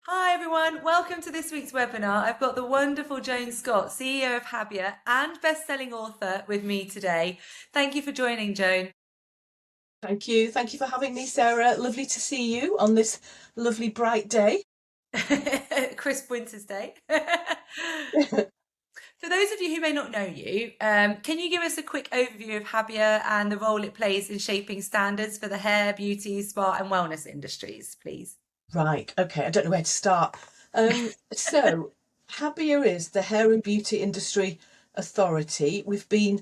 Hi everyone, welcome to this week's webinar. I've got the wonderful Joan Scott, CEO of Habia and best-selling author with me today. Thank you for joining, Joan. Thank you. Thank you for having me, Sarah. Lovely to see you on this lovely bright day. Crisp winter's day. For those of you who may not know you, can you give us a quick overview of Habia and the role it plays in shaping standards for the hair, beauty, spa and wellness industries, please? Right, okay, I don't know where to start. So, Habia is the Hair and Beauty Industry Authority. We've been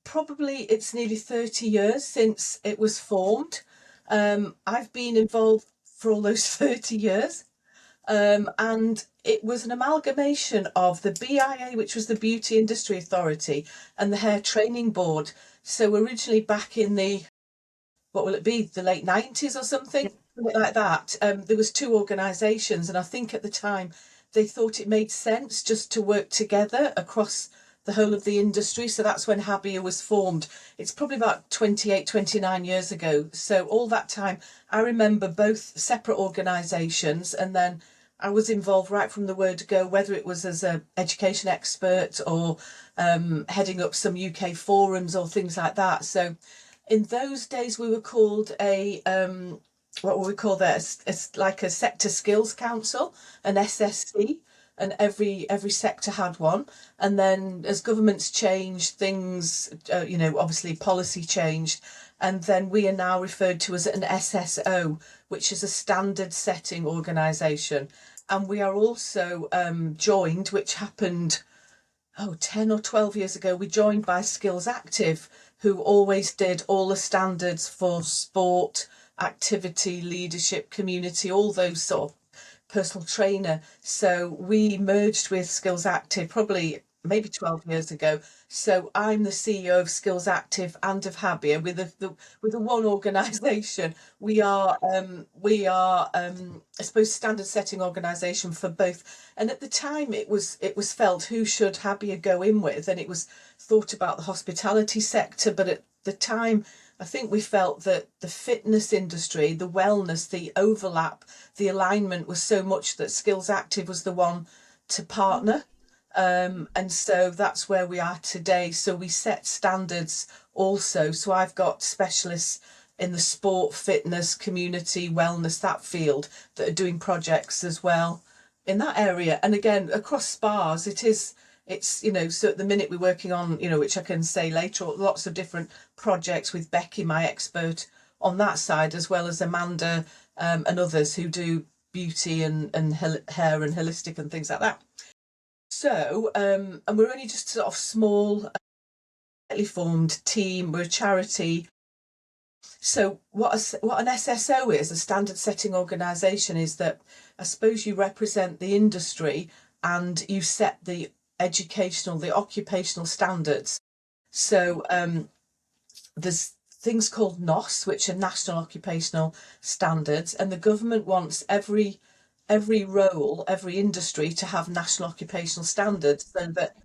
it's nearly 30 years since it was formed. I've been involved for all those 30 years. And it was an amalgamation of the BIA, which was the Beauty Industry Authority, and the Hair Training Board. So originally back in what will it be, the late 90s or something like that, there was two organisations, and I think at the time they thought it made sense just to work together across the whole of the industry. So that's when Habia was formed. It's probably about 28, 29 years ago. So all that time I remember both separate organisations, and then I was involved right from the word go, whether it was as an education expert or heading up some UK forums or things like that. So in those days we were called what would we call that? It's like a sector skills council, an SSC, and every sector had one. And then as governments changed, things, obviously policy changed, and then we are now referred to as an SSO, which is a standard setting organisation. And we are also joined, which happened 10 or 12 years ago, we joined by Skills Active, who always did all the standards for sport, activity, leadership, community, all those sort of personal trainer. So we merged with Skills Active probably maybe 12 years ago. So I'm the CEO of Skills Active and of Habia with the one organisation. We are I suppose standard setting organisation for both. And at the time it was felt who should Habia go in with, and it was thought about the hospitality sector, but at the time I think we felt that the fitness industry, the wellness, the overlap, the alignment was so much that Skills Active was the one to partner. And so that's where we are today. So we set standards also. So I've got specialists in the sport, fitness, community, wellness, that field, that are doing projects as well in that area. And again, across spas, so at the minute we're working on, which I can say later, lots of different projects with Becky, my expert on that side, as well as Amanda, and others who do beauty and hair and holistic and things like that. So, and we're only just sort of small, formed team. We're a charity. So what an SSO is, a standard setting organisation, is that I suppose you represent the industry and you set the occupational standards. So there's things called NOS, which are National Occupational Standards, and the government wants every role, every industry to have national occupational standards so that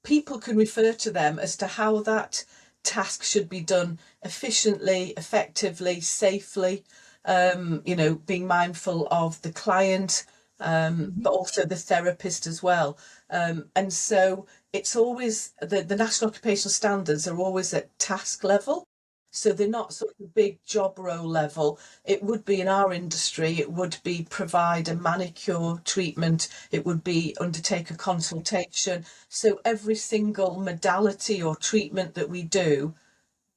people can refer to them as to how that task should be done efficiently, effectively, safely, being mindful of the client, but also the therapist as well. And so it's always the national occupational standards are always at task level. So they're not sort of big job role level. It would be in our industry, it would be provide a manicure treatment, it would be undertake a consultation. So every single modality or treatment that we do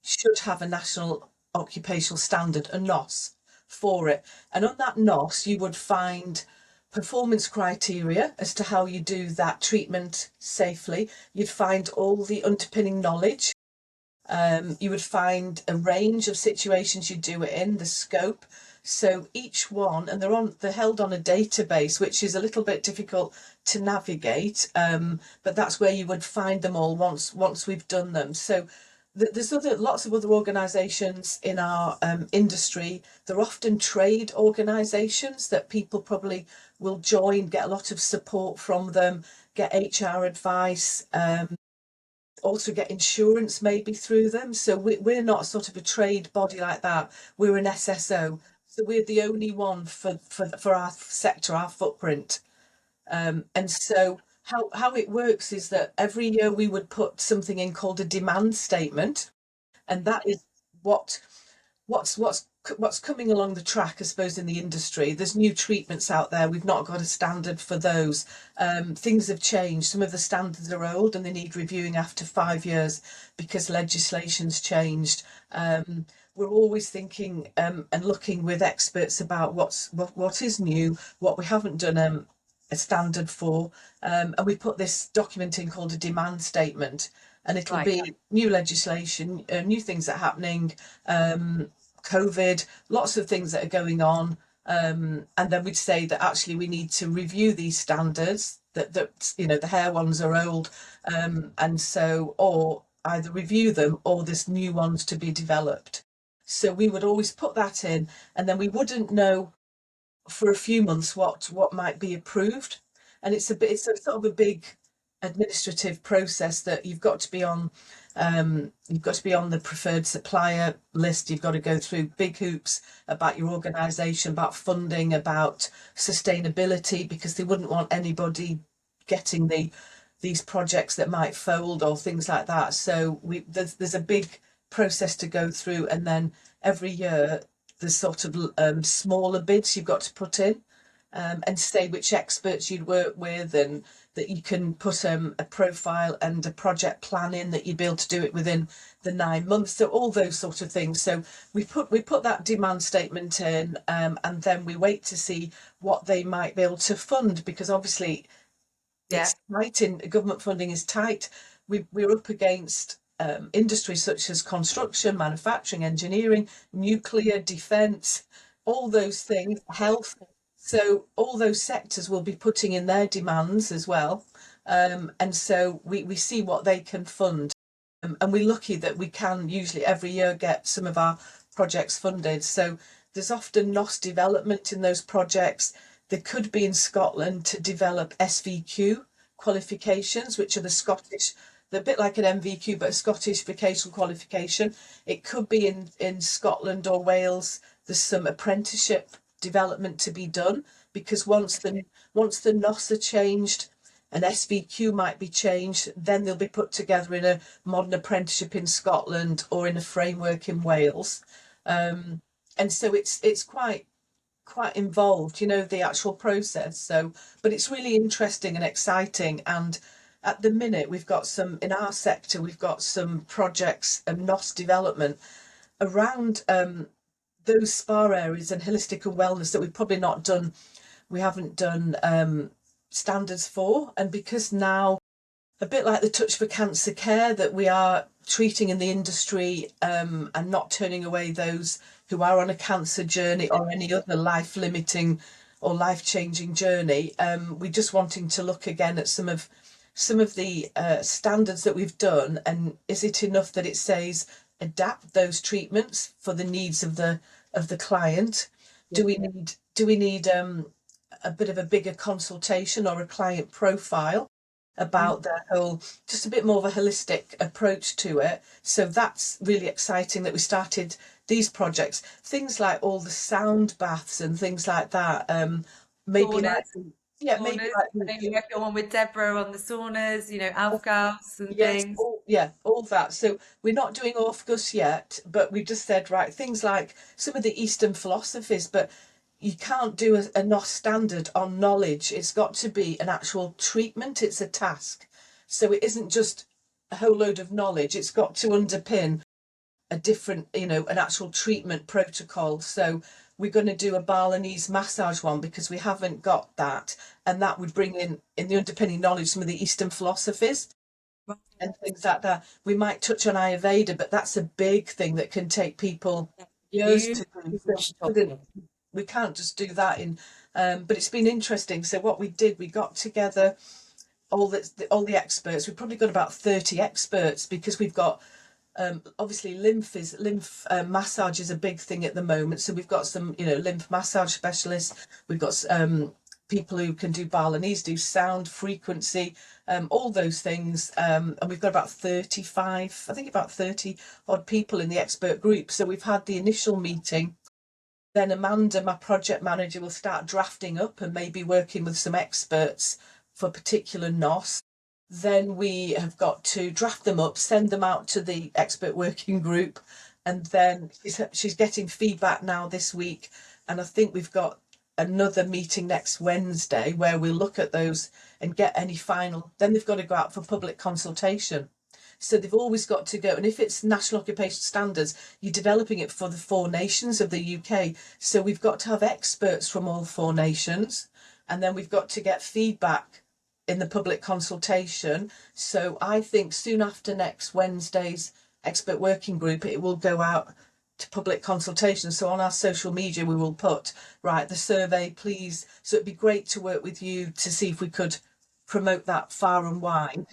should have a national occupational standard, a NOS, for it. And on that NOS, you would find performance criteria as to how you do that treatment safely. You'd find all the underpinning knowledge. You would find a range of situations you do it in, the scope. So each one, and they're held on a database, which is a little bit difficult to navigate, but that's where you would find them all once we've done them. So there's lots of other organisations in our industry. They're often trade organisations that people probably will join, get a lot of support from them, get HR advice, also get insurance maybe through them. So we're not sort of a trade body like that. We're an SSO. So we're the only one for our sector, our footprint. And so how it works is that every year we would put something in called a demand statement, and that is what what's coming along the track, I suppose, in the industry. There's new treatments out there. We've not got a standard for those. Things have changed. Some of the standards are old and they need reviewing after 5 years because legislation's changed. We're always thinking and looking with experts about what is new, what we haven't done a standard for, and we put this document in called a demand statement, and it'll Right. be new legislation, new things that are happening, COVID, lots of things that are going on, and then we'd say that actually we need to review these standards. That the hair ones are old, and so or either review them or there's new ones to be developed. So we would always put that in, and then we wouldn't know for a few months what might be approved, and it's a sort of a big administrative process that you've got to be on the preferred supplier list. You've got to go through big hoops about your organisation, about funding, about sustainability, because they wouldn't want anybody getting these projects that might fold or things like that. So there's a big process to go through, and then every year there's sort of smaller bids you've got to put in, and say which experts you'd work with, and that you can put a profile and a project plan in, that you'd be able to do it within the 9 months. So all those sort of things. So we put that demand statement in, and then we wait to see what they might be able to fund, because obviously Yeah. it's tight. In government funding is tight. We're up against industries such as construction, manufacturing, engineering, nuclear, defence, all those things, health. So all those sectors will be putting in their demands as well. And so we see what they can fund. And we're lucky that we can usually every year get some of our projects funded. So there's often NOS development in those projects. There could be in Scotland to develop SVQ qualifications, which are the Scottish, they're a bit like an MVQ, but a Scottish vocational qualification. It could be in Scotland or Wales. There's some apprenticeship development to be done, because once the NOS are changed, an SVQ might be changed, then they'll be put together in a modern apprenticeship in Scotland or in a framework in Wales. And so it's quite involved, the actual process. So, but it's really interesting and exciting. And at the minute, we've got in our sector, we've got some projects and NOS development around those spa areas and holistic and wellness that we haven't done standards for. And because now, a bit like the Touch for Cancer Care, that we are treating in the industry, and not turning away those who are on a cancer journey or any other life limiting or life changing journey. We're just wanting to look again at some of the standards that we've done, and is it enough that it says adapt those treatments for the needs of the client? Do we need a bit of a bigger consultation or a client profile about their whole, just a bit more of a holistic approach to it? So that's really exciting that we started these projects. Things like all the sound baths and things like that. Maybe Saunas, like maybe saunas. like Maybe we have one with Deborah on the saunas, Afghans and yes, things. all that. So we're not doing Orfgus yet, but we just said, right, things like some of the Eastern philosophies, but you can't do a NOS standard on knowledge. It's got to be an actual treatment. It's a task. So it isn't just a whole load of knowledge. It's got to underpin a different, an actual treatment protocol. So we're going to do a Balinese massage one because we haven't got that. And that would bring in the underpinning knowledge, some of the Eastern philosophies and things like that. We might touch on Ayurveda, but that's a big thing that can take people years to do. Huge So topic. we can't just do that but it's been interesting. So what we did, we got together all the experts. We've probably got about 30 experts, because we've got obviously lymph massage is a big thing at the moment. So we've got some lymph massage specialists. We've got people who can do Balinese, do sound frequency, all those things, and we've got about 35, I think about 30 odd people in the expert group. So we've had the initial meeting Then Amanda, my project manager, will start drafting up and maybe working with some experts for a particular NOS. Then we have got to draft them up, send them out to the expert working group, and then she's getting feedback now this week. And I think we've got another meeting next Wednesday where we'll look at those and get any final. Then they've got to go out for public consultation. So they've always got to go. And if it's national occupational standards, you're developing it for the 4 nations of the UK. So we've got to have experts from all 4 nations. And then we've got to get feedback in the public consultation. So I think soon after next Wednesday's expert working group, it will go out to public consultation. So on our social media, we will put, right, the survey, please. So it'd be great to work with you to see if we could promote that far and wide.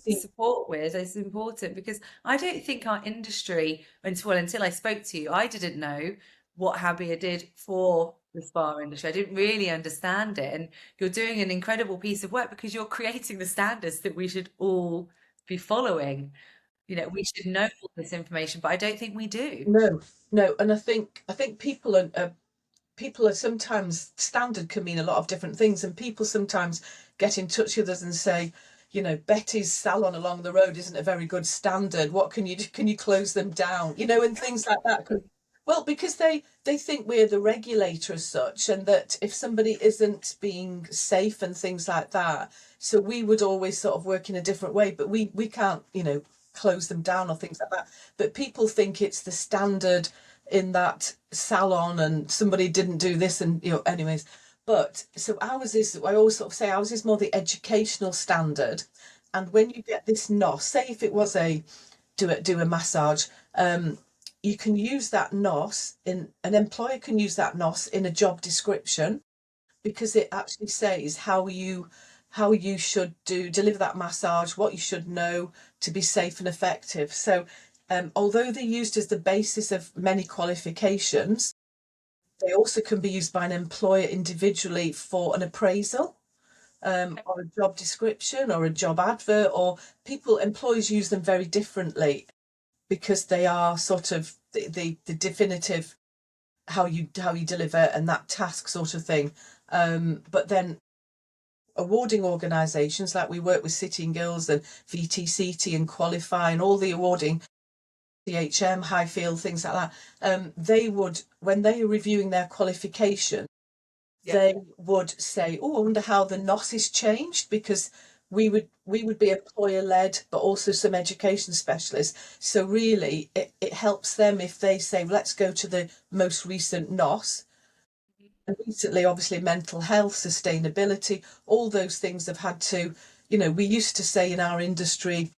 Support with is important because I don't think our industry, until I spoke to you, I didn't know what Habia did for the spa industry. I didn't really understand it. And you're doing an incredible piece of work because you're creating the standards that we should all be following. We should know all this information, but I don't think we do. No, no, and I think people are sometimes, standard can mean a lot of different things, and people sometimes get in touch with us and say, Betty's salon along the road isn't a very good standard. What can you do? Can you close them down? And things like that. Well, because they think we're the regulator as such, and that if somebody isn't being safe and things like that, so we would always sort of work in a different way, but we can't, close them down or things like that. But people think it's the standard in that salon and somebody didn't do this and anyways. But so ours is, I always sort of say ours is more the educational standard. And when you get this NOS, say if it was a do a massage, you can use that NOS in, an employer can use that NOS in a job description, because it actually says how you should deliver that massage, what you should know to be safe and effective. So although they're used as the basis of many qualifications, they also can be used by an employer individually for an appraisal, or a job description or a job advert, or employers use them very differently because they are sort of the definitive how you deliver and that task sort of thing. But then awarding organisations, like we work with City and Guilds and VTCT and Qualify and all the awarding, CHM, Highfield, things like that, they would, when they are reviewing their qualification, they would say, oh, I wonder how the NOS is changed, because we would be employer led, but also some education specialists. So really it helps them if they say, let's go to the most recent NOS. And recently, obviously, mental health, sustainability, all those things have had to, we used to say in our industry,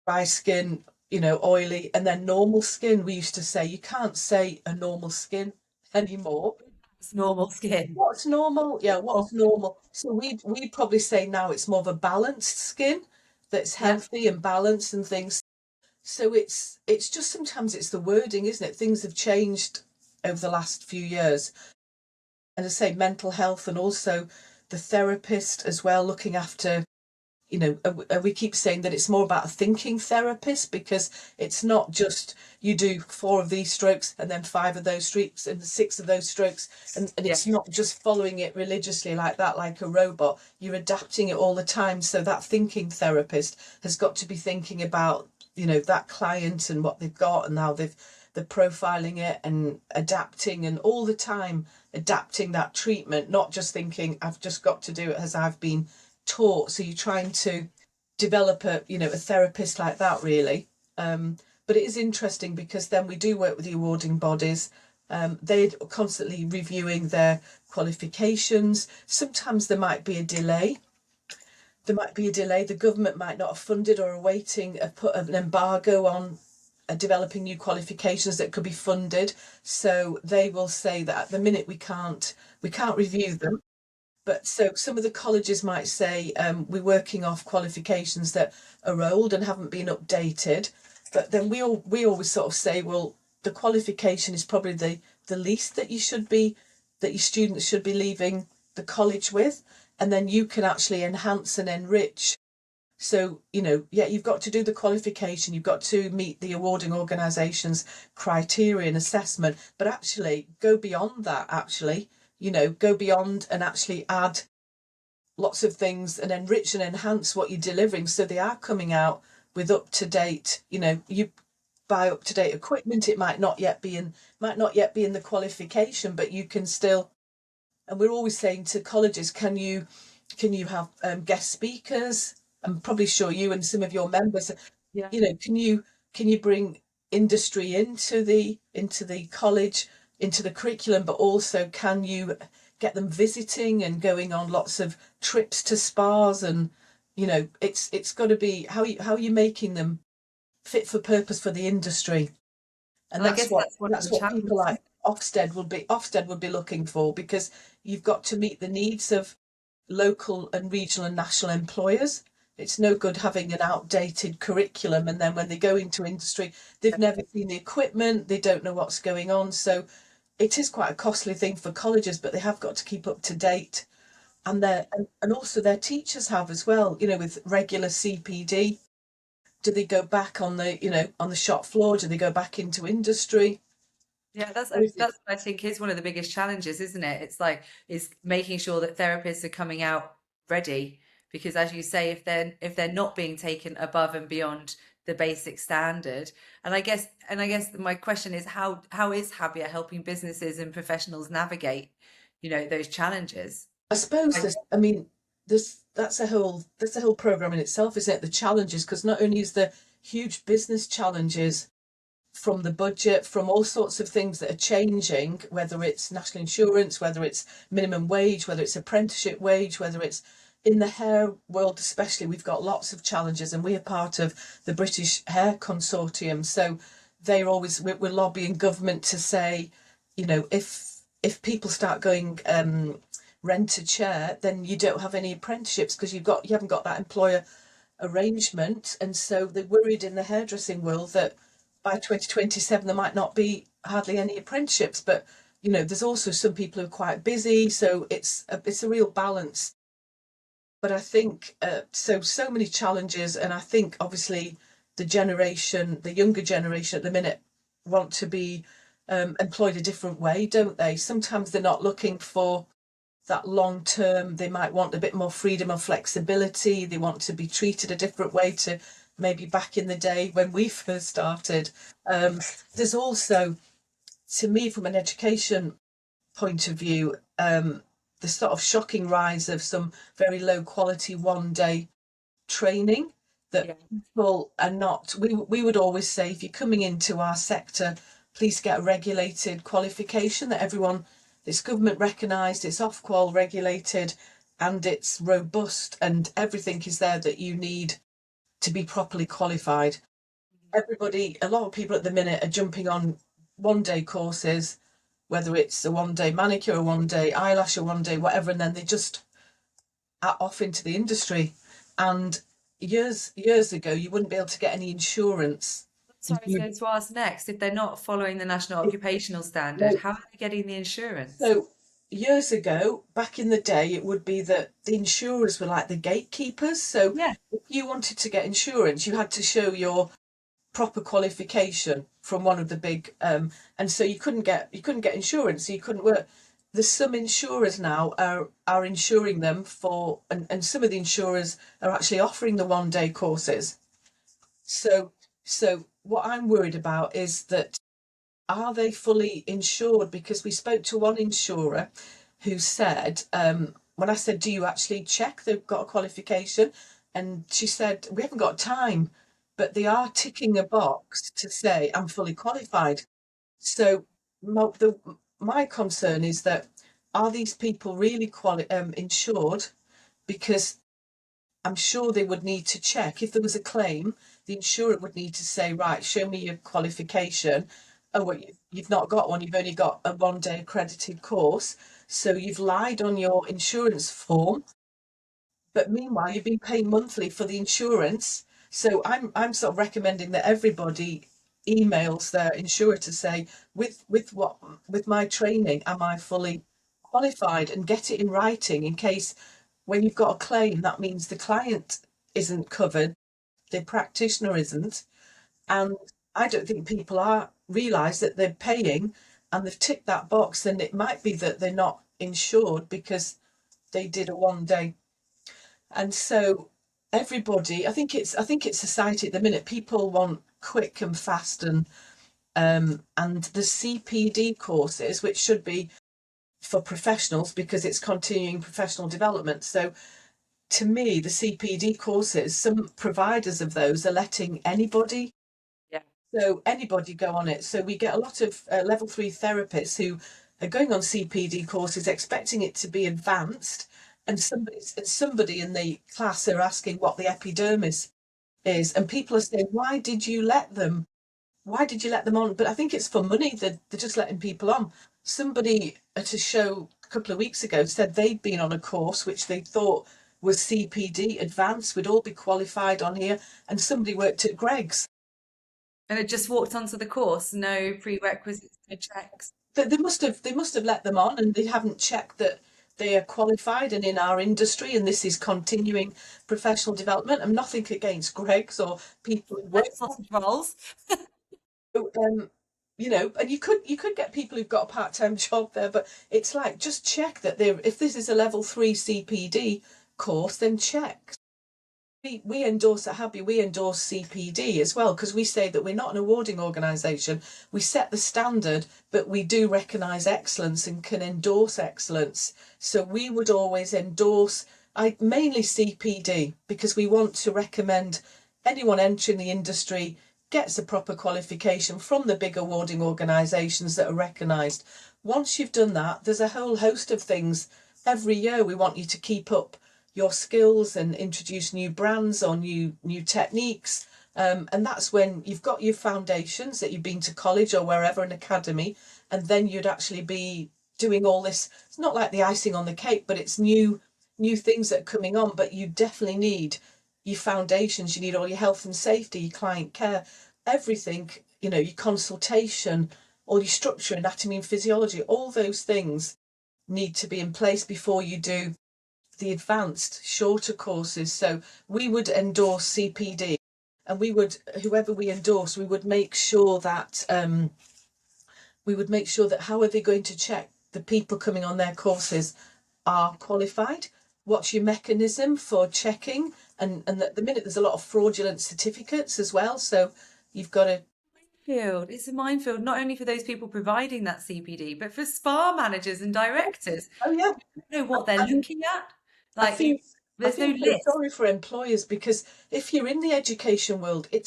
dry skin, oily, and then normal skin. We used to say, you can't say a normal skin anymore. It's normal skin. What's normal? Yeah, what's normal? So we'd probably say now it's more of a balanced skin that's Yeah. healthy and balanced and things. So it's just sometimes it's the wording, isn't it? Things have changed over the last few years. And I say mental health, and also the therapist as well, looking after, we keep saying that it's more about a thinking therapist, because it's not just you do 4 of these strokes and then 5 of those strokes and 6 of those strokes, and it's not just following it religiously like that, like a robot. You're adapting it all the time. So that thinking therapist has got to be thinking about, that client and what they've got and how they're profiling it and adapting, and all the time adapting that treatment, not just thinking I've just got to do it as I've been taught. So you're trying to develop a therapist like that, really. But it is interesting because then we do work with the awarding bodies. They're constantly reviewing their qualifications. Sometimes there might be a delay. The government might not have funded, or awaiting put an embargo on developing new qualifications that could be funded. So they will say that at the minute we can't review them. But so some of the colleges might say, we're working off qualifications that are old and haven't been updated. But then we always sort of say, well, the qualification is probably the least that your students should be leaving the college with, and then you can actually enhance and enrich So, you know, yeah, you've got to do the qualification, you've got to meet the awarding organisation's criteria and assessment, but actually go beyond that, actually, you know, go beyond and actually add lots of things and enrich and enhance what you're delivering so they are coming out with up to date, you know, you buy up to date equipment, it might not yet be in the qualification, but you can still, and we're always saying to colleges, can you have guest speakers? I'm probably sure you and some of your members, Yeah. you know, can you bring industry into the college, into the curriculum, but also can you get them visiting and going on lots of trips to spas, and you know, it's got to be how are you making them fit for purpose for the industry, and And I guess that's one of the that's what people challenges. like Ofsted would be looking for, because you've got to meet the needs of local and regional and national employers. It's no good having an outdated curriculum and then when they go into industry, they've never seen the equipment, they don't know what's going on. So it is quite a costly thing for colleges, but they have got to keep up to date. And also their teachers have as well, you know, with regular CPD. Do they go back on the, you know, on the shop floor? Do they go back into industry? Yeah, Or is it that's what I think is one of the biggest challenges, isn't it? It's like is making sure that therapists are coming out ready, because as you say, if they're not being taken above and beyond the basic standard, and I guess my question is how is Habia helping businesses and professionals navigate, you know, those challenges? I suppose I, there's, I mean, there's that's a whole program in itself, isn't it? The challenges, because not only is there huge business challenges from the budget, from all sorts of things that are changing, whether it's national insurance, whether it's minimum wage, whether it's apprenticeship wage, whether it's in the hair world, especially, we've got lots of challenges, and we're part of the British Hair Consortium. So we're lobbying government to say, you know, if people start going rent a chair, then you don't have any apprenticeships because you haven't got that employer arrangement, and so they're worried in the hairdressing world that by 2027 there might not be hardly any apprenticeships. But you know, there's also some people who are quite busy, so it's a real balance. But I think so many challenges, and I think obviously the younger generation at the minute want to be employed a different way, don't they? Sometimes they're not looking for that long term. They might want a bit more freedom and flexibility. They want to be treated a different way to maybe back in the day when we first started. Um, there's also, to me, from an education point of view, the sort of shocking rise of some very low quality 1 day training that yeah. people are not. We would always say, if you're coming into our sector, please get a regulated qualification that everyone, it's government recognised, it's Ofqual regulated, and it's robust, and everything is there that you need to be properly qualified. A lot of people at the minute are jumping on 1 day courses, whether it's a 1 day manicure, a 1 day eyelash, or 1 day whatever, and then they just are off into the industry. And years ago, you wouldn't be able to get any insurance. So I was going to ask next, if they're not following the National Occupational Standard, No. how are they getting the insurance? So years ago, back in the day, it would be that the insurers were like the gatekeepers. So Yeah. if you wanted to get insurance, you had to show your proper qualification from one of the big, and so you couldn't get insurance, so you couldn't work. There's some insurers now are insuring them for, and some of the insurers are actually offering the 1 day courses. So what I'm worried about is that, are they fully insured? Because we spoke to one insurer who said, when I said, do you actually check they've got a qualification? And she said, we haven't got time, but they are ticking a box to say, I'm fully qualified. So my concern is that, are these people really insured? Because I'm sure they would need to check if there was a claim. The insurer would need to say, right, show me your qualification. Oh, well, you've not got one. You've only got a 1 day accredited course. So you've lied on your insurance form. But meanwhile, you've been paying monthly for the insurance. So I'm sort of recommending that everybody emails their insurer to say, with my training, am I fully qualified, and get it in writing, in case when you've got a claim, that means the client isn't covered, the practitioner isn't, and I don't think people are realise that they're paying and they've ticked that box, and it might be that they're not insured because they did a 1 day. And so everybody, I think it's society at the minute, people want quick and fast, and the CPD courses, which should be for professionals because it's continuing professional development. So to me, the CPD courses, some providers of those are letting anybody, Yeah. so anybody go on it. So we get a lot of level 3 therapists who are going on CPD courses expecting it to be advanced, and somebody in the class are asking what the epidermis is, and people are saying, why did you let them on? But I think it's for money. They're just letting people on. Somebody at a show a couple of weeks ago said they'd been on a course which they thought was CPD advanced. We'd all be qualified on here, and somebody worked at Greg's. And it just walked onto the course, no prerequisites, no checks. They must have let them on, and they haven't checked that they are qualified and in our industry, and this is continuing professional development. I'm nothing against Greg's or people who work And sausage rolls. um, and you could get people who've got a part-time job there, but it's like, just check that they're, if this is a level 3 CPD course, then check. We endorse at Habia, we endorse CPD as well, because we say that we're not an awarding organisation. We set the standard, but we do recognise excellence and can endorse excellence. So we would always endorse, mainly CPD, because we want to recommend anyone entering the industry gets a proper qualification from the big awarding organisations that are recognised. Once you've done that, there's a whole host of things. Every year we want you to keep up your skills and introduce new brands or new techniques. And that's when you've got your foundations, that you've been to college or wherever, an academy, and then you'd actually be doing all this. It's not like the icing on the cake, but it's new things that are coming on. But you definitely need your foundations. You need all your health and safety, your client care, everything. Your consultation, all your structure, anatomy and physiology. All those things need to be in place before you do the advanced shorter courses. So we would endorse CPD, and whoever we endorse, we would make sure that how are they going to check the people coming on their courses are qualified? What's your mechanism for checking? And at the minute there's a lot of fraudulent certificates as well, so you've got to. Field. It's a minefield, not only for those people providing that CPD, but for spa managers and directors. Oh yeah. You don't know what they're And looking at. I Like feel I there's no feel so list. sorry for employers, because if you're in the education world, it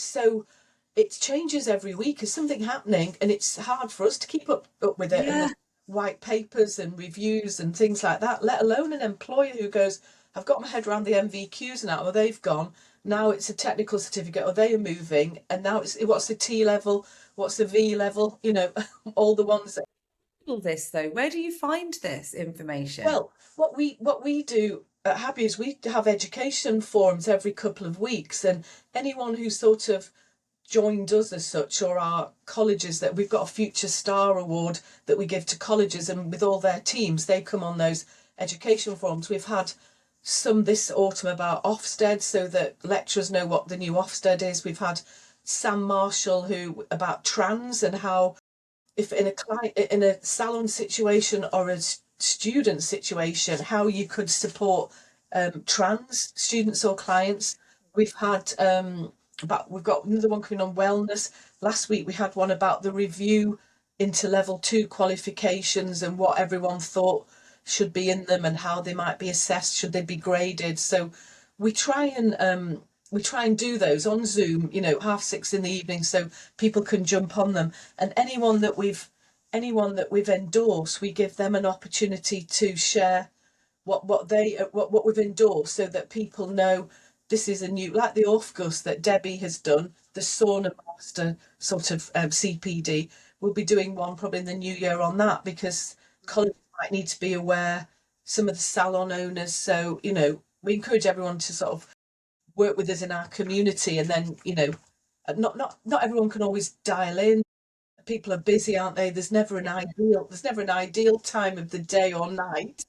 changes every week. There's something happening, and it's hard for us to keep up with it. And Yeah. there's white papers and reviews and things like that. Let alone an employer who goes, "I've got my head around the MVQs now, or they've gone. Now it's a technical certificate, or they are moving, and now it's what's the T level, what's the V level? All the ones that." All this though, where do you find this information? Well, what we do at Happy is we have education forums every couple of weeks, and anyone who sort of joined us as such, or our colleges, that we've got a Future Star Award that we give to colleges, and with all their teams, they come on those education forums. We've had some this autumn about Ofsted, so that lecturers know what the new Ofsted is. We've had Sam Marshall who about trans, and how, if in a salon situation or a student situation, how you could support trans students or clients. We've had we've got another one coming on wellness. Last week we had one about the review into level 2 qualifications and what everyone thought should be in them, and how they might be assessed, should they be graded. So we try and do those on Zoom, 6:30 in the evening, so people can jump on them. And anyone that we've endorsed, we give them an opportunity to share what we've endorsed, so that people know this is a new, like the Orfgus that Debbie has done, the sauna master sort of CPD. We'll be doing one probably in the new year on that, because colleges might need to be aware, some of the salon owners. So we encourage everyone to sort of work with us in our community, and then not everyone can always dial in. People are busy, aren't they? There's never an ideal time of the day or night.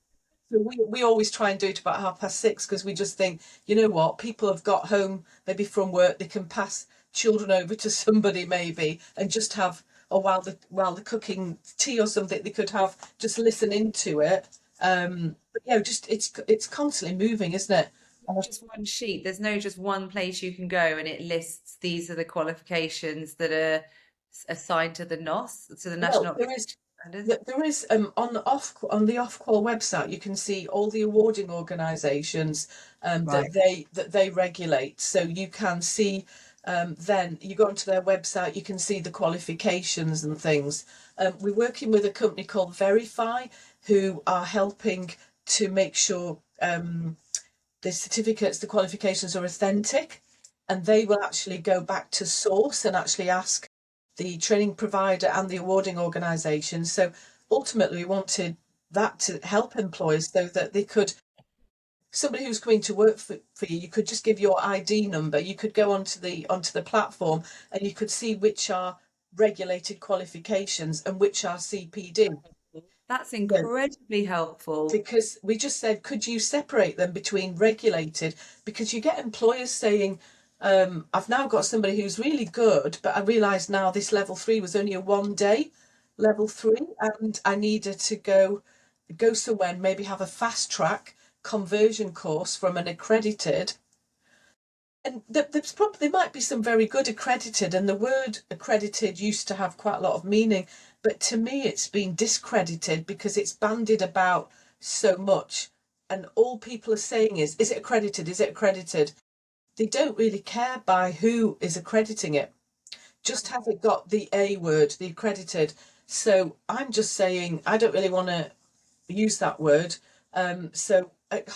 So we always try and do it about 6:30 because we just think, you know what, people have got home maybe from work, they can pass children over to somebody maybe and just have, or while they're cooking tea or something, they could have just listen into it. But yeah, just it's constantly moving, isn't it? Just one sheet. There's no just one place you can go and it lists these are the qualifications that are assigned to the NOS, to the Well, National there is Occupational Standards. there is on the Ofqual website you can see all the awarding organisations Right. that they regulate. So you can see then you go onto their website, you can see the qualifications and things. We're working with a company called Verify who are helping to make sure the certificates, the qualifications are authentic, and they will actually go back to source and actually ask the training provider and the awarding organisation. So ultimately, we wanted that to help employers so that they could, somebody who's going to work for you, you could just give your ID number, you could go onto the platform and you could see which are regulated qualifications and which are CPD. That's So incredibly helpful. because we just said, could you separate them between regulated? Because you get employers saying, I've now got somebody who's really good, but I realise now this level 3 was only a 1 day level 3, and I needed to go somewhere and maybe have a fast track conversion course from an accredited. And there's probably there might be some very good accredited, and the word accredited used to have quite a lot of meaning, but to me it's been discredited because it's bandied about so much, and all people are saying is it accredited? Is it accredited? They don't really care by who is accrediting it. Just has it got the A word, the accredited? So I'm just saying I don't really want to use that word. So at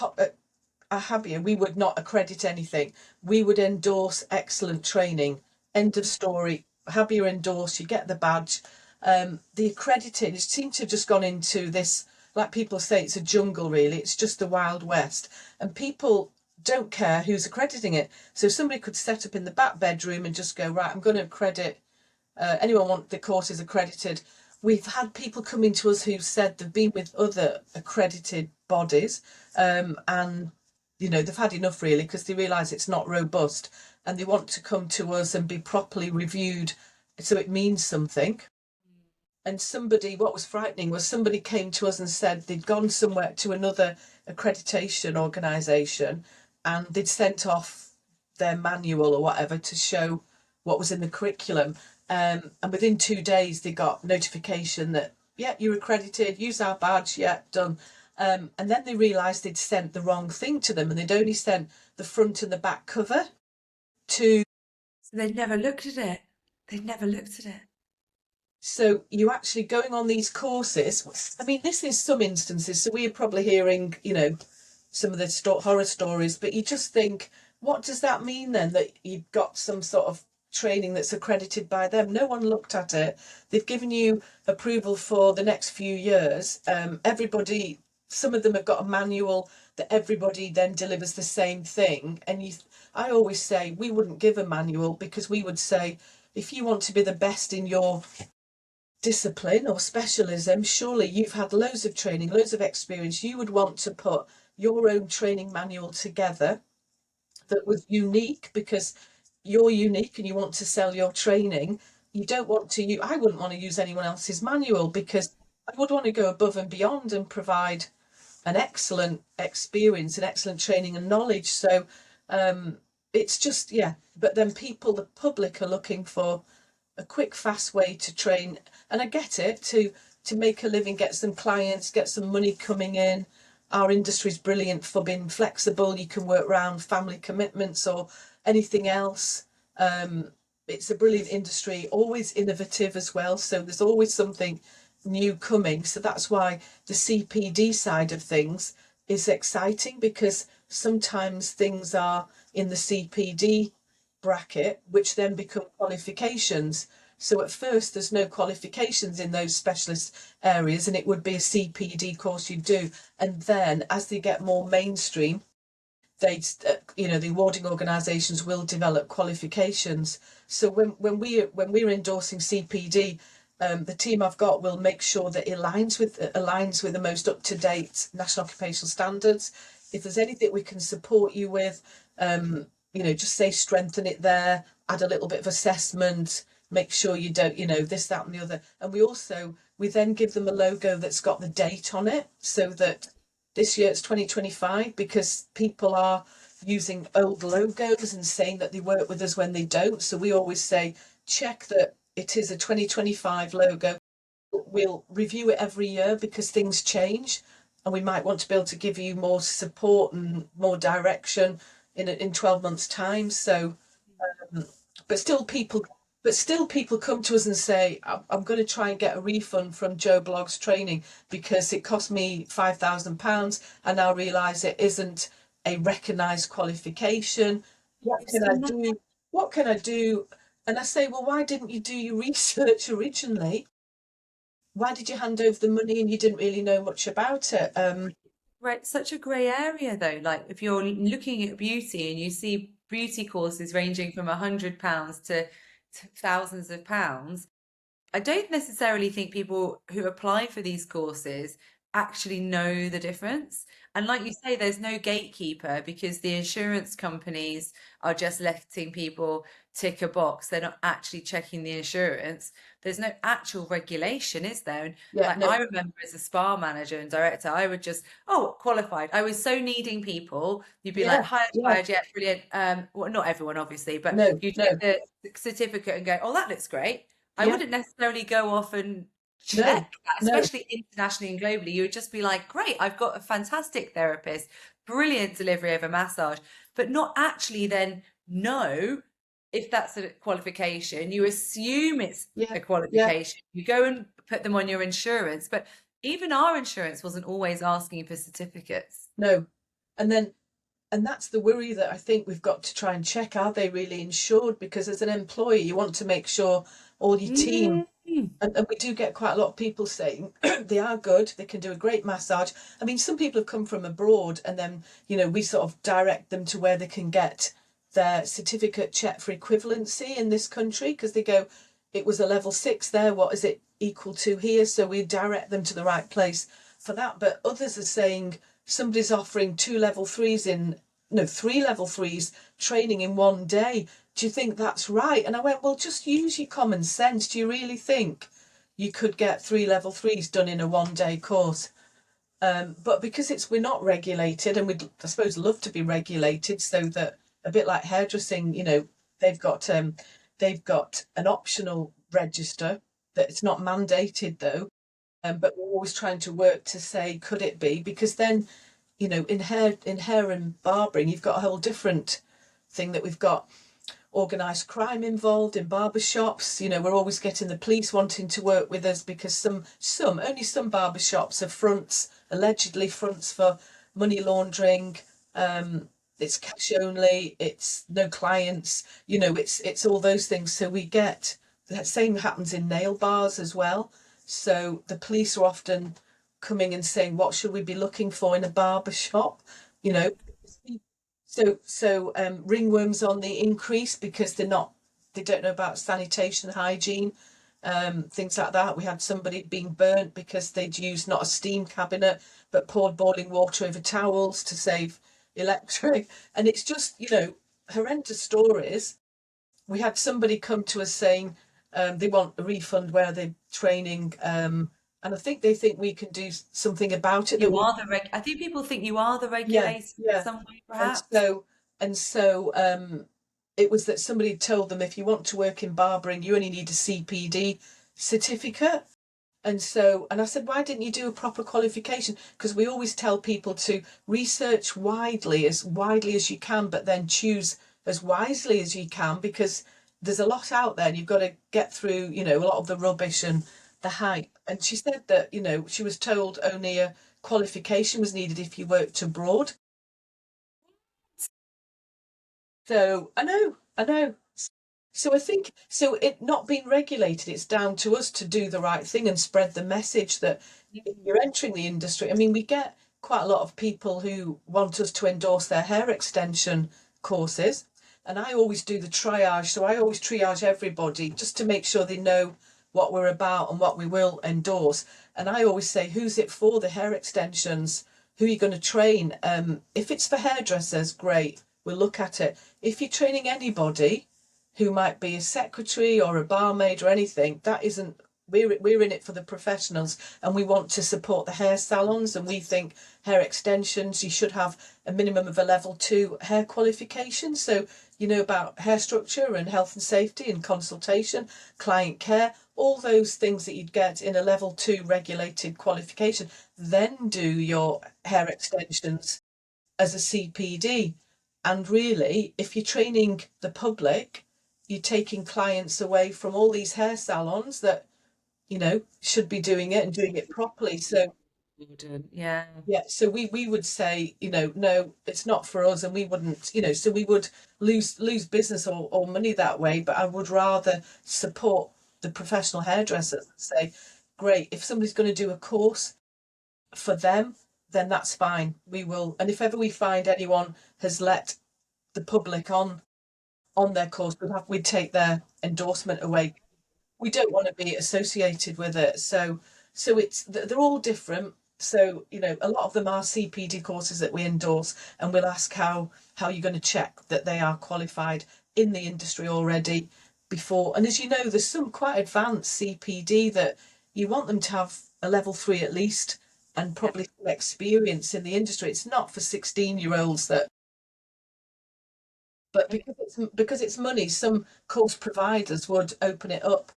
Habia, we would not accredit anything. We would endorse excellent training. End of story. Habia endorse, you get the badge. The accrediting, it seems to have just gone into this, like people say, it's a jungle really. It's just the Wild West. And people don't care who's accrediting it. So somebody could set up in the back bedroom and just go, right, I'm going to accredit, anyone want the courses accredited. We've had people coming to us who've said they've been with other accredited bodies, and they've had enough really because they realise it's not robust and they want to come to us and be properly reviewed so it means something. And what was frightening was somebody came to us and said they'd gone somewhere to another accreditation organisation and they'd sent off their manual or whatever to show what was in the curriculum. And within 2 days, they got notification that, yeah, you're accredited, use our badge, yeah, done. And then they realised they'd sent the wrong thing to them and they'd only sent the front and the back cover to. So they'd never looked at it. They'd never looked at it. So you actually going on these courses. I mean, this is some instances. So we're probably hearing, some of the horror stories, but you just think, what does that mean then that you've got some sort of training that's accredited by them? No one looked at it. They've given you approval for the next few years. Everybody, some of them have got a manual that everybody then delivers the same thing. And I always say we wouldn't give a manual because we would say, if you want to be the best in your discipline or specialism, surely you've had loads of training, loads of experience. You would want to put your own training manual together that was unique because you're unique and you want to sell your training. You don't want to I wouldn't want to use anyone else's manual because I would want to go above and beyond and provide an excellent experience and excellent training and knowledge. So it's just, yeah, but then the public are looking for a quick, fast way to train. And I get it, to make a living, get some clients, get some money coming in. Our industry is brilliant for being flexible. You can work around family commitments or anything else. It's a brilliant industry, always innovative as well. So there's always something new coming. So that's why the CPD side of things is exciting because sometimes things are in the CPD bracket, which then become qualifications. So at first there's no qualifications in those specialist areas and it would be a CPD course you do. And then as they get more mainstream, the awarding organisations will develop qualifications. So when we're endorsing CPD, the team I've got will make sure that it aligns with the most up-to-date national occupational standards. If there's anything we can support you with, just say strengthen it there, add a little bit of assessment, make sure you don't, this, that, and the other. And we then give them a logo that's got the date on it, so that this year it's 2025, because people are using old logos and saying that they work with us when they don't. So we always say, check that it is a 2025 logo. We'll review it every year because things change, and we might want to be able to give you more support and more direction in 12 months' time. So, but still people come to us and say, I'm going to try and get a refund from Joe Blogg's training because it cost me £5,000. I now realise it isn't a recognised qualification. What can I do? What can I do? And I say, well, why didn't you do your research originally? Why did you hand over the money and you didn't really know much about it? Right, such a grey area though. Like if you're looking at beauty and you see beauty courses ranging from £100 to thousands of pounds, I don't necessarily think people who apply for these courses actually know the difference. And like you say, there's no gatekeeper because the insurance companies are just letting people tick a box. They're not actually checking the insurance. There's no actual regulation, is there? And Yeah, like no, I remember as a spa manager and director, I would just, oh, qualified. I was so needing people. You'd be like, yeah, hired, yeah, hired, yeah, brilliant. Well, not everyone, obviously, but no, you'd no, get the certificate and go, oh, that looks great. I yeah, wouldn't necessarily go off and no, check that, no, especially internationally and globally. You would just be like, great, I've got a fantastic therapist, brilliant delivery of a massage, but not actually then know if that's a qualification. You assume it's yeah, a yeah, qualification. You go and put them on your insurance, but even our insurance wasn't always asking for certificates. no. And then, and that's the worry that I think we've got to try and check, are they really insured? Because as an employer, you want to make sure all your team, Mm. and we do get quite a lot of people saying they are good, they can do a great massage. I mean, some people have come from abroad and then, we sort of direct them to where they can get their certificate checked for equivalency in this country, because they go, it was a level 6 there, what is it equal to here? So we direct them to the right place for that. But others are saying somebody's offering 2 level 3s in, no, 3 level 3s training in one day. Do you think that's right? And I went, well, just use your common sense. Do you really think you could get 3 level 3s done in a 1 day course? But because we're not regulated, and we'd, I suppose, love to be regulated, so that a bit like hairdressing, they've got they've got an optional register that it's not mandated though. But we're always trying to work to say, could it be? Because then, in hair and barbering, you've got a whole different thing, that we've got organised crime involved in barber shops. We're always getting the police wanting to work with us because only some barber shops are fronts, allegedly fronts for money laundering. It's cash only. It's no clients. It's all those things. So we get that same happens in nail bars as well. So the police are often coming and saying, "What should we be looking for in a barber shop?" You know, so ringworms on the increase because they don't know about sanitation, hygiene, things like that. We had somebody being burnt because they'd used not a steam cabinet but poured boiling water over towels to save electric, and it's just horrendous stories. We had somebody come to us saying they want a refund where they're training, and I think they think we can do something about it. That You we, are the I think people think you are the yeah, regulator in yeah. some way, And perhaps. so and so it was that somebody told them, if you want to work in barbering, you only need a CPD certificate. And I said, why didn't you do a proper qualification? Because we always tell people to research widely as you can, but then choose as wisely as you can, because there's a lot out there and you've got to get through, a lot of the rubbish and the hype. And she said that, she was told only a qualification was needed if you worked abroad. So I know. So I think, so it not being regulated, it's down to us to do the right thing and spread the message that if you're entering the industry, I mean, we get quite a lot of people who want us to endorse their hair extension courses. And I always do the triage. So I always triage everybody just to make sure they know what we're about and what we will endorse. And I always say, who's it for? The hair extensions. Who are you going to train? If it's for hairdressers, great, we'll look at it. If you're training anybody who might be a secretary or a barmaid or anything, that isn't, we're in it for the professionals, and we want to support the hair salons, and we think hair extensions, you should have a minimum of a level 2 hair qualification, so you know about hair structure and health and safety and consultation, client care, all those things that you'd get in a level 2 regulated qualification. Then do your hair extensions as a CPD. And really, if you're training the public, you're taking clients away from all these hair salons that, you know, should be doing it and doing it properly. So Yeah. yeah, so we would say, you know, no, it's not for us, and we wouldn't, you know, so we would lose business or money that way. But I would rather support the professional hairdressers and say, great, if somebody's going to do a course for them, then that's fine. We will, and if ever we find anyone has let the public on their course, we'd take their endorsement away. We don't want to be associated with it. So it's they're all different. So, you know, a lot of them are CPD courses that we endorse, and we'll ask how you're going to check that they are qualified in the industry already before. And as you know, there's some quite advanced CPD that you want them to have a level 3 at least, and probably some experience in the industry. It's not for 16-year-olds that, but because it's money, some course providers would open it up,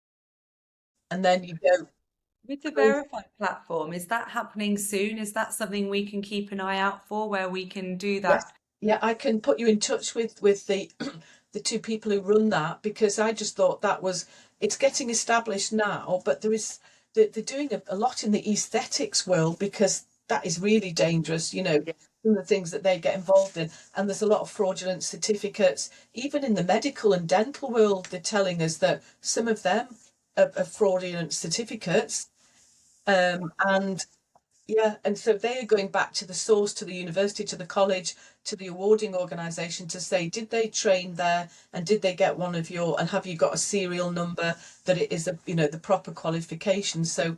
and then you With the go. verified platform, is that happening soon? Is that something we can keep an eye out for, where we can do Yes, that? yeah, I can put you in touch with the the two people who run that, because I just thought that was, it's getting established now, but they're doing a lot in the aesthetics world, because that is really dangerous, you know, Yeah. some of the things that they get involved in, and there's a lot of fraudulent certificates. Even in the medical and dental world, they're telling us that some of them are fraudulent certificates, and yeah, and so they are going back to the source, to the university, to the college, to the awarding organisation to say, did they train there, and did they get one of your, and have you got a serial number that it is a, you know, the proper qualification. So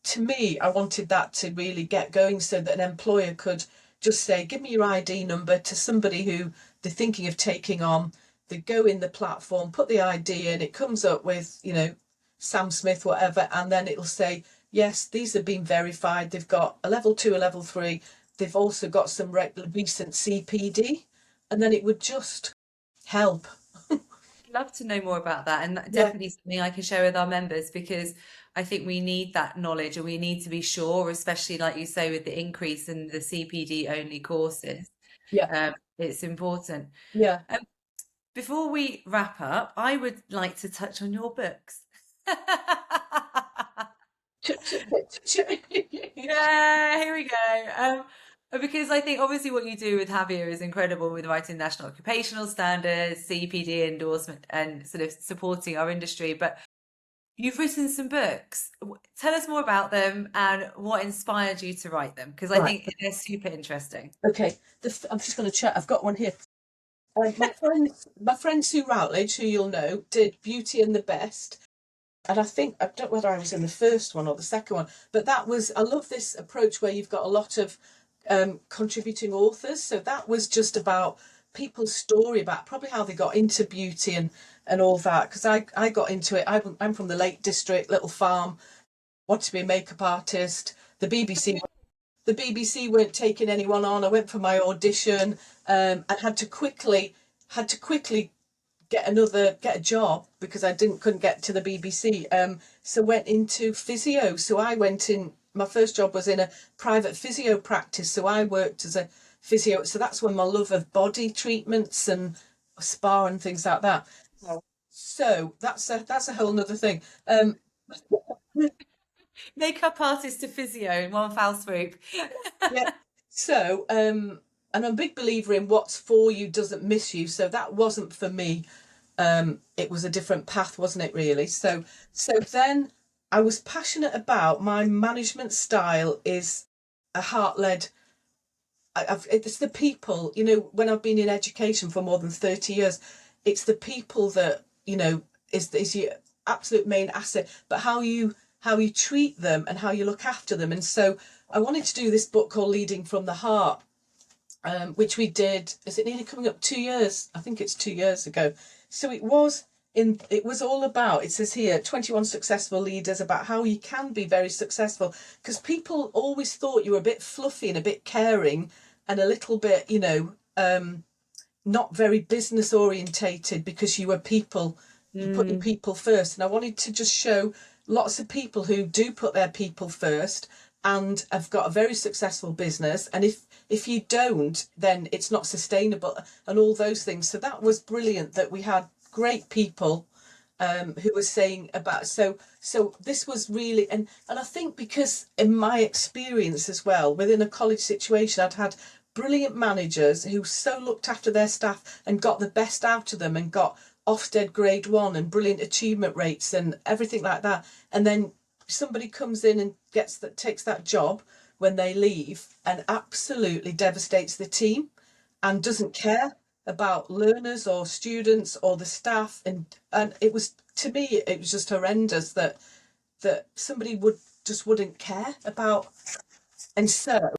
to me, I wanted that to really get going, so that an employer could just say, give me your ID number to somebody who they're thinking of taking on. They go in the platform, put the ID in, it comes up with, you know, Sam Smith, whatever, and then it'll say, yes, these have been verified. They've got a level 2, a level 3. They've also got some recent CPD, and then it would just help. Love to know more about that, and Yeah, definitely something I can share with our members, because I think we need that knowledge, and we need to be sure, especially like you say, with the increase in the CPD only courses. yeah, It's important. yeah. Um, Before we wrap up, I would like to touch on your books. Yeah, here we go. Because I think obviously what you do with Habia is incredible, with writing national occupational standards, CPD endorsement, and sort of supporting our industry. But you've written some books. Tell us more about them and what inspired you to write them, because I Right. think they're super interesting. Okay. I'm just going to check. I've got one here. My friend Sue Routledge, who you'll know, did Beauty and the Best. And I think, I don't know whether I was in the first one or the second one, but that was, I love this approach where you've got a lot of contributing authors. So that was just about people's story, about probably how they got into beauty and all that. Because I got into it, I'm from the Lake District, little farm, wanted to be a makeup artist. The BBC weren't taking anyone on. I went for my audition, and had to quickly get a job, because I couldn't get to the BBC. So went into physio. So I went in. My first job was in a private physio practice. So I worked as a physio. So that's when my love of body treatments and spa and things like that. So that's a whole nother thing. Makeup artist to physio in one foul swoop. Yeah. So and I'm a big believer in what's for you doesn't miss you. So that wasn't for me. It was a different path, wasn't it, really? So then I was passionate about my management style is a heart-led. It's the people, you know, when I've been in education for more than 30 years, it's the people that, you know, is you. absolute main asset, but how you treat them and how you look after them. And so I wanted to do this book called Leading from the Heart, which we did. Is it nearly coming up 2 years? I think it's 2 years ago. So it was all about, it says here, 21 successful leaders, about how you can be very successful, because people always thought you were a bit fluffy and a bit caring and a little bit, not very business orientated, because you were people, you put your Mm. people first. And I wanted to just show lots of people who do put their people first and have got a very successful business. And if you don't, then it's not sustainable and all those things. So that was brilliant that we had great people who were saying about, so this was really, and I think because in my experience as well within a college situation, I'd had brilliant managers who so looked after their staff and got the best out of them and got Ofsted grade 1 and brilliant achievement rates and everything like that. And then somebody comes in and takes that job when they leave and absolutely devastates the team and doesn't care about learners or students or the staff. And it was, to me, it was just horrendous that somebody wouldn't care about. And so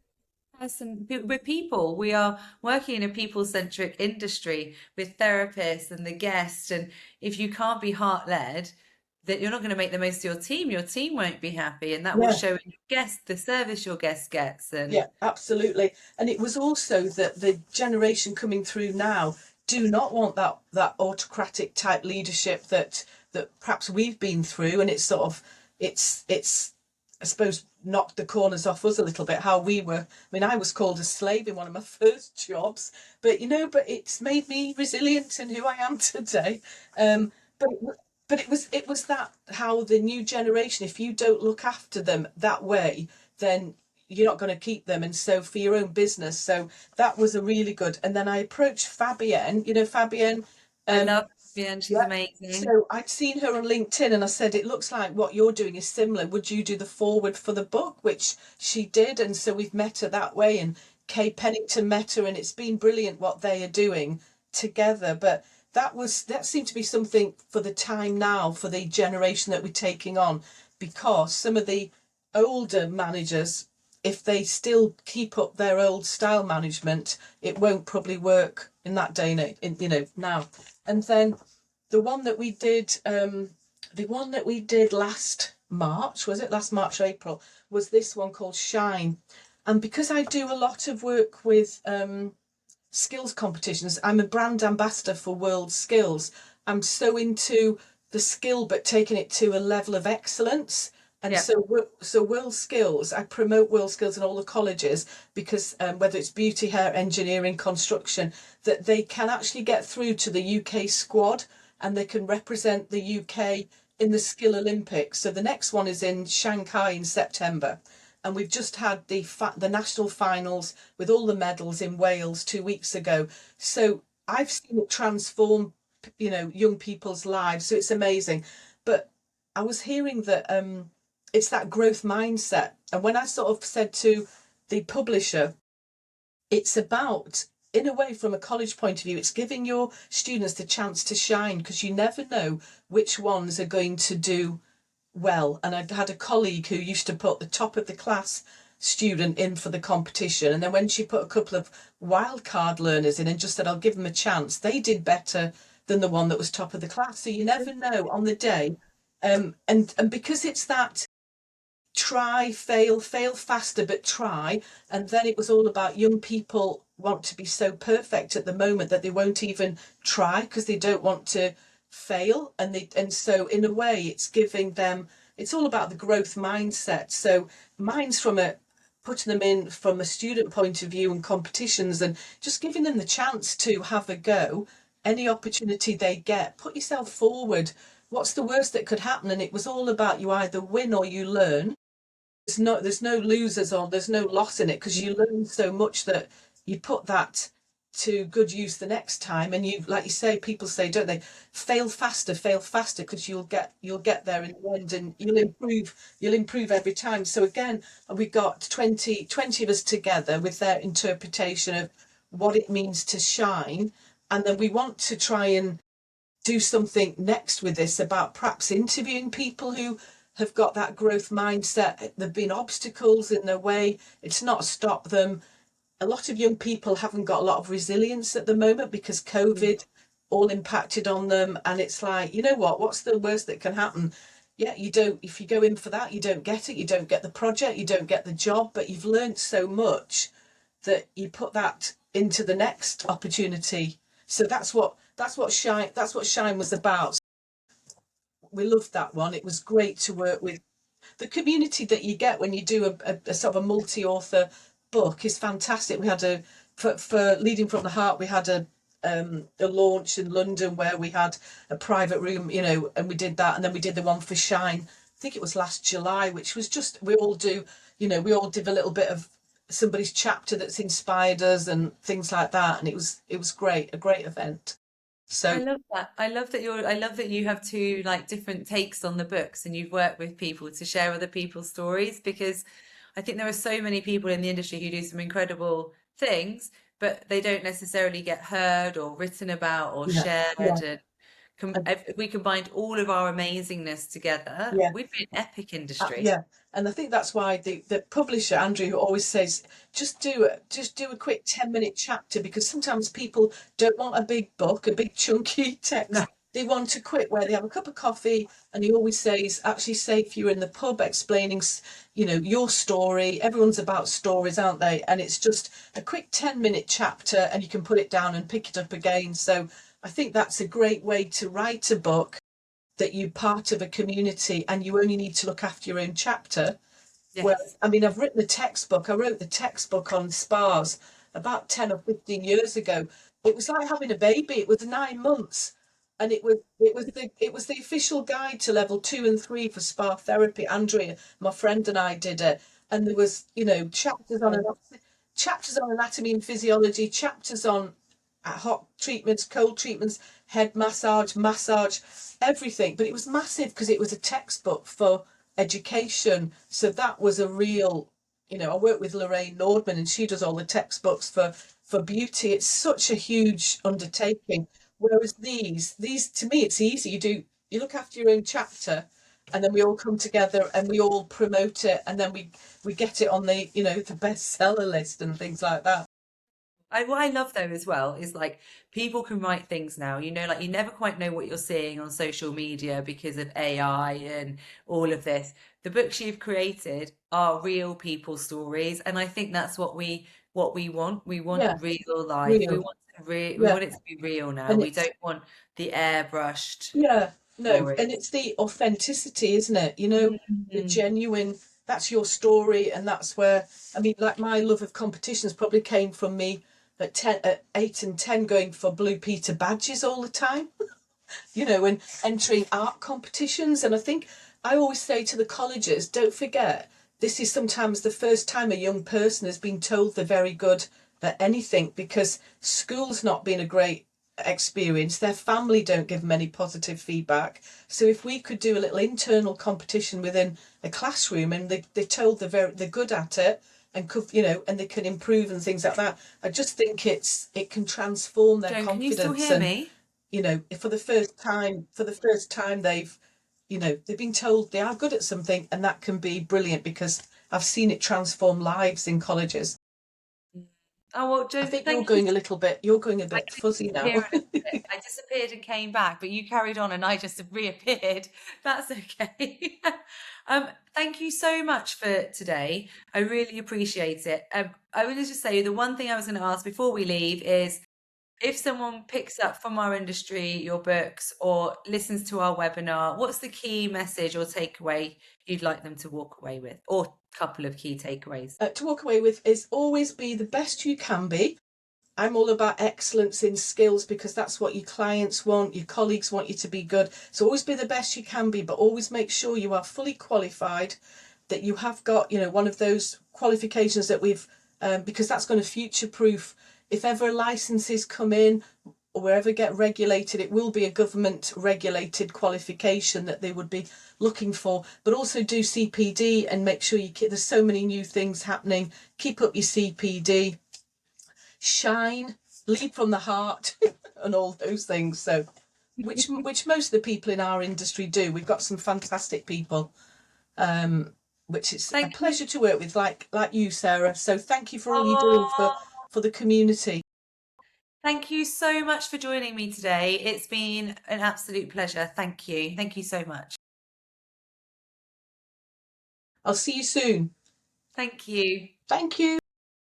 Yes, and we're people. We are working in a people-centric industry with therapists and the guest. And if you can't be heart-led, that you're not going to make the most of your team. Your team won't be happy, and that will yeah, show in your guest, the service your guest gets. yeah, And absolutely. And it was also that the generation coming through now do not want that autocratic type leadership that perhaps we've been through, and it's sort of it's I suppose knocked the corners off us a little bit, how we were. I mean, I was called a slave in one of my first jobs, but it's made me resilient in who I am today. But it was that, how the new generation, if you don't look after them that way, then you're not going to keep them. And so for your own business, so that was a really good. And then I approached Fabienne, Fabienne. I um love Habia, and she's yeah, amazing. so I'd seen her on LinkedIn and I said, it looks like what you're doing is similar, would you do the forward for the book? Which she did, and so we've met her that way, and Kay Pennington met her, and it's been brilliant what they are doing together. But that seemed to be something for the time now, for the generation that we're taking on, because some of the older managers, if they still keep up their old style management, it won't probably work in that day now. And then the one that we did, last March, was it last March, April, was this one called Shine. And because I do a lot of work with skills competitions, I'm a brand ambassador for World Skills. I'm so into the skill, but taking it to a level of excellence. And Yeah. so World Skills, I promote World Skills in all the colleges, because whether it's beauty, hair, engineering, construction, that they can actually get through to the UK squad and they can represent the UK in the Skill Olympics. So the next one is in Shanghai in September. And we've just had the national finals with all the medals in Wales 2 weeks ago. So I've seen it transform, young people's lives. So it's amazing. But I was hearing that it's that growth mindset. And when I sort of said to the publisher, it's about, in a way, from a college point of view, it's giving your students the chance to shine, because you never know which ones are going to do well. And I had a colleague who used to put the top of the class student in for the competition, and then when she put a couple of wildcard learners in and just said, I'll give them a chance, they did better than the one that was top of the class. So you never know on the day. And because it's that try, fail faster, but try. And then it was all about, young people want to be so perfect at the moment that they won't even try because they don't want to fail. And so in a way it's giving them, it's all about the growth mindset. So mine's from a putting them in from a student point of view and competitions, and just giving them the chance to have a go. Any opportunity they get, put yourself forward. What's the worst that could happen? And it was all about, you either win or you learn. There's no losers, or there's no loss in it, because you learn so much that you put that to good use the next time. And you, like you say, people say, don't they, fail faster, because you'll get there in the end, and you'll improve every time. So again, we got 20 of us together with their interpretation of what it means to shine. And then we want to try and do something next with this about perhaps interviewing people who have got that growth mindset. There've been obstacles in their way. It's not stopped them. A lot of young people haven't got a lot of resilience at the moment because COVID all impacted on them. And it's like, you know what? What's the worst that can happen? Yeah, you don't, if you go in for that, you don't get it. You don't get the project, you don't get the job, but you've learned so much that you put that into the next opportunity. So that's what Shine was about. We loved that one. It was great to work with. The community that you get when you do a sort of a multi-author book is fantastic. We had for Leading from the Heart, we had a launch in London where we had a private room, and we did that, and then we did the one for Shine. I think it was last July, which was just we all did a little bit of somebody's chapter that's inspired us and things like that, and it was great, a great event. I So love that. I love that you have two like different takes on the books and you've worked with people to share other people's stories because I think there are so many people in the industry who do some incredible things, but they don't necessarily get heard or written about or yeah, yeah, shared. And and if we combined all of our amazingness together, yeah. we'd be an epic industry. Yeah, and I think that's why the publisher Andrew always says just do a quick 10-minute chapter because sometimes people don't want a big book, a big chunky No. text. They want a quick where they have a cup of coffee, and he always says, actually, say if you're in the pub explaining, your story. Everyone's about stories, aren't they? And it's just a quick 10-minute chapter, and you can put it down and pick it up again. So I think that's a great way to write a book that you're part of a community and you only need to look after your own chapter. Well, Yes. I mean, I've written the textbook. I wrote the textbook on spas about 10 or 15 years ago. It was like having a baby. It was 9 months. And it was the official guide to level 2 and 3 for spa therapy. Andrea, my friend, and I did it. And there was, chapters on anatomy and physiology, chapters on hot treatments, cold treatments, head massage, everything. But it was massive because it was a textbook for education. So that was a real, I work with Lorraine Nordman and she does all the textbooks for beauty. It's such a huge undertaking. Whereas these to me, it's easy. You look after your own chapter and then we all come together and we all promote it and then we get it on the bestseller list and things like that. What I love though as well is like people can write things now, like you never quite know what you're seeing on social media because of AI and all of this. The books you've created are real people stories, and I think that's what we want. We want Yeah, real life. We real. want we Yeah. want it to be real now. And We it's don't want the airbrushed Yeah, no, story. and it's the authenticity, isn't it? The Mm. genuine, that's your story, and that's where, I mean, like my love of competitions probably came from me at 8 and 10 going for Blue Peter badges all the time, and entering art competitions. And I think I always say to the colleges, don't forget, this is sometimes the first time a young person has been told they're very good at anything because school's not been a great experience. Their family don't give them any positive feedback. So if we could do a little internal competition within a classroom and they're told they're good at it and and they can improve and things like that, I just think it can transform their Joan, can you still confidence. hear And me? for the first time they've been told they are good at something, and that can be brilliant because I've seen it transform lives in colleges. Oh, well, I Joan, think thank you. you're going a I bit did fuzzy disappear now. a little bit. I disappeared and came back, but you carried on and I just reappeared. That's okay. Thank you so much for today. I really appreciate it. I want to just say the one thing I was going to ask before we leave is if someone picks up from our industry your books or listens to our webinar, what's the key message or takeaway you'd like them to walk away with, or a couple of key takeaways? To walk away with is always be the best you can be. I'm all about excellence in skills because that's what your clients want, your colleagues want you to be good. So always be the best you can be, but always make sure you are fully qualified, that you have got, one of those qualifications that because that's going to future proof. If ever licenses come in or wherever get regulated, it will be a government regulated qualification that they would be looking for. But also do CPD and make sure there's so many new things happening. Keep up your CPD. Shine, lead from the heart, and all those things. So which most of the people in our industry do. We've got some fantastic people, which is a Thank you. pleasure to work with, like you, Sarah. So thank you for all you're doing Oh, for the community. thank you so much for joining me today. It's been an absolute pleasure. Thank you. Thank you so much. I'll see you soon. Thank you. Thank you.